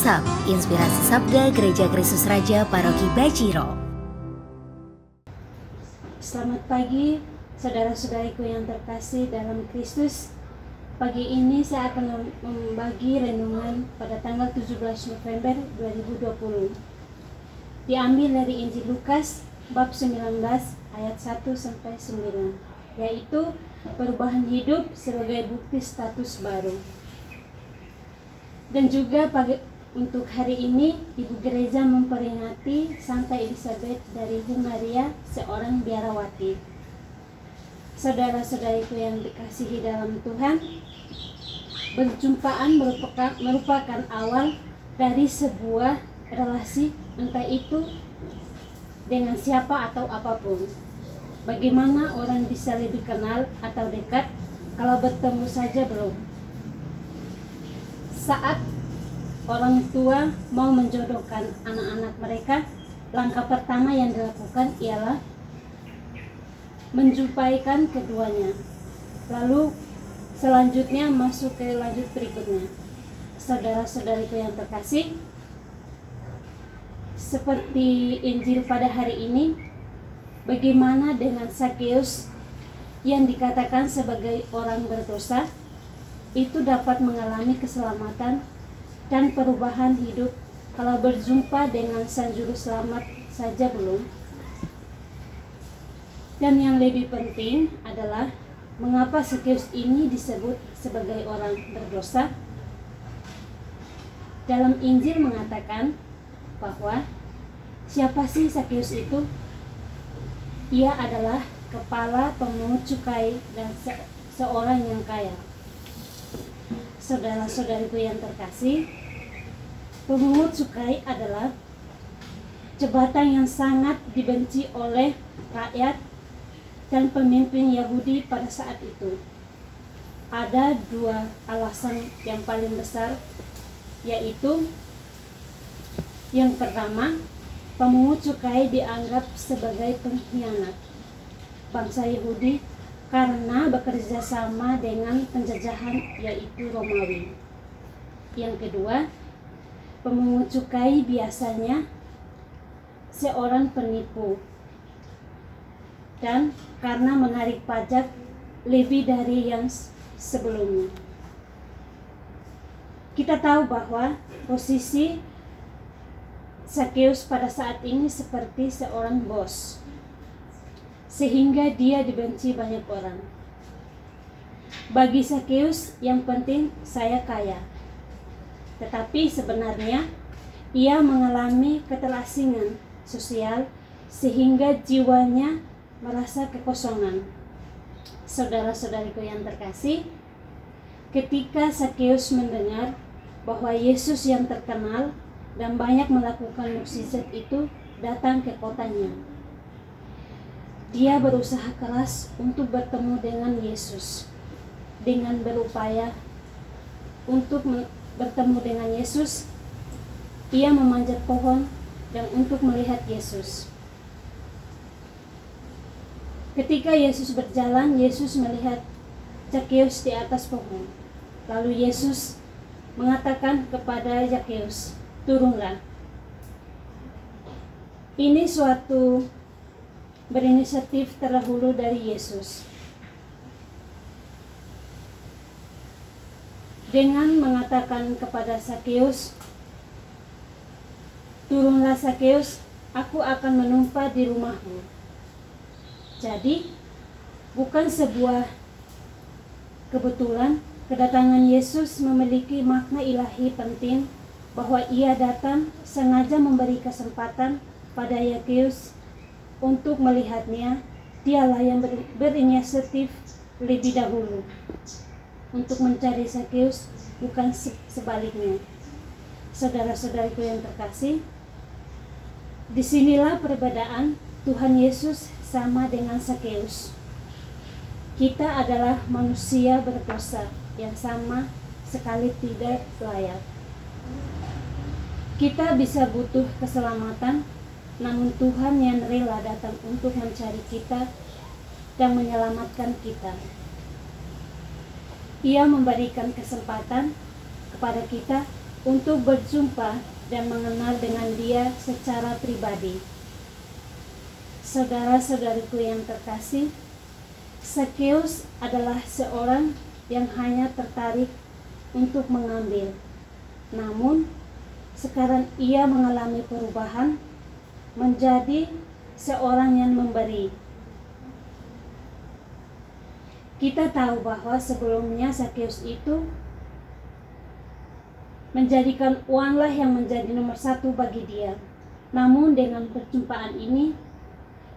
WhatsApp Inspirasi Sabda Gereja Kristus Raja Paroki Bajiro. Selamat pagi, saudara-saudariku yang terkasih dalam Kristus. Pagi ini saya akan membagi renungan pada tanggal 17 November 2020. Diambil dari Injil Lukas bab 19 ayat 1-9, yaitu perubahan hidup sebagai bukti status baru. Dan juga untuk hari ini, Ibu Gereja memperingati Santa Elizabeth dari Hungaria, seorang biarawati. Saudara-saudariku yang dikasihi dalam Tuhan, berjumpaan merupakan awal dari sebuah relasi, entah itu dengan siapa atau apapun. Bagaimana orang bisa lebih kenal atau dekat kalau bertemu saja belum? Saat orang tua mau menjodohkan anak-anak mereka, langkah pertama yang dilakukan ialah menjumpaikan keduanya. Lalu selanjutnya masuk ke lanjut berikutnya. Saudara-saudariku yang terkasih, seperti Injil pada hari ini, bagaimana dengan Zakheus yang dikatakan sebagai orang berdosa, itu dapat mengalami keselamatan dan perubahan hidup kalau berjumpa dengan Sang Juru Selamat saja belum? Dan yang lebih penting adalah mengapa Zakheus ini disebut sebagai orang berdosa? Dalam Injil mengatakan bahwa siapa sih Zakheus itu? Ia adalah kepala pemungut cukai dan seorang yang kaya. Saudara-saudariku yang terkasih, pemungut cukai adalah jabatan yang sangat dibenci oleh rakyat dan pemimpin Yahudi pada saat itu. Ada dua alasan yang paling besar, yaitu yang pertama, pemungut cukai dianggap sebagai pengkhianat bangsa Yahudi karena bekerja sama dengan penjajahan, yaitu Romawi. Yang kedua, pemungut cukai biasanya seorang penipu, dan karena menarik pajak lebih dari yang sebelumnya. Kita tahu bahwa posisi Zakheus pada saat ini seperti seorang bos, sehingga dia dibenci banyak orang. Bagi Zakheus yang penting saya kaya, tetapi sebenarnya ia mengalami keterasingan sosial sehingga jiwanya merasa kekosongan. Saudara-saudariku yang terkasih, ketika Zakheus mendengar bahwa Yesus yang terkenal dan banyak melakukan mukjizat itu datang ke kotanya, dia berusaha keras untuk bertemu dengan Yesus. Dengan berupaya untuk bertemu dengan Yesus, ia memanjat pohon dan untuk melihat Yesus. Ketika Yesus berjalan, Yesus melihat Zakheus di atas pohon. Lalu Yesus mengatakan kepada Zakheus, "Turunlah." Ini suatu berinisiatif terdahulu dari Yesus. Dengan mengatakan kepada Zakheus, "Turunlah Zakheus, aku akan menumpah di rumahmu." Jadi, bukan sebuah kebetulan kedatangan Yesus memiliki makna ilahi penting, bahwa ia datang sengaja memberi kesempatan pada Zakheus untuk melihatnya. Dialah yang berinisiatif lebih dahulu untuk mencari Zakheus, bukan sebaliknya. Saudara-saudariku yang terkasih, disinilah perbedaan Tuhan Yesus sama dengan Zakheus. Kita adalah manusia berdosa yang sama sekali tidak layak. Kita bisa butuh keselamatan, namun Tuhan yang rela datang untuk mencari kita dan menyelamatkan kita. Ia memberikan kesempatan kepada kita untuk berjumpa dan mengenal dengan Dia secara pribadi. Saudara-saudariku yang terkasih, Zakheus adalah seorang yang hanya tertarik untuk mengambil. Namun, sekarang ia mengalami perubahan menjadi seorang yang memberi. Kita tahu bahwa sebelumnya Zakheus itu menjadikan uanglah yang menjadi nomor satu bagi dia. Namun dengan perjumpaan ini,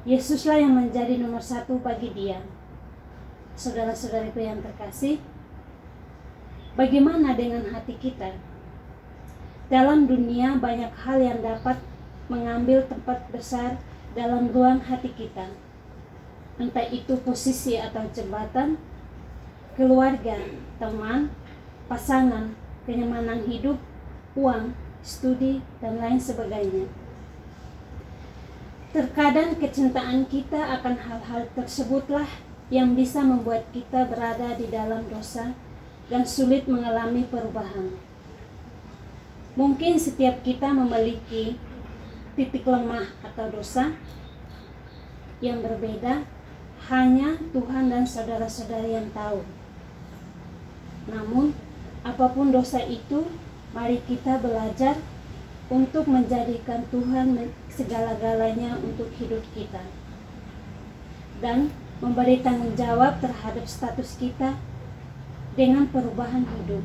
Yesuslah yang menjadi nomor satu bagi dia. Saudara-saudariku yang terkasih, bagaimana dengan hati kita? Dalam dunia banyak hal yang dapat mengambil tempat besar dalam ruang hati kita. Entah itu posisi atau jabatan, keluarga, teman, pasangan, kenyamanan hidup, uang, studi, dan lain sebagainya. Terkadang kecintaan kita akan hal-hal tersebutlah yang bisa membuat kita berada di dalam dosa dan sulit mengalami perubahan. Mungkin setiap kita memiliki titik lemah atau dosa yang berbeda, hanya Tuhan dan saudara-saudari yang tahu. Namun, apapun dosa itu, mari kita belajar untuk menjadikan Tuhan segala-galanya untuk hidup kita dan memberi tanggung jawab terhadap status kita dengan perubahan hidup.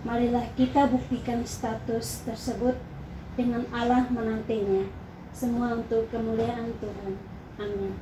Marilah kita buktikan status tersebut dengan Allah menantinya. Semua untuk kemuliaan Tuhan. Amin.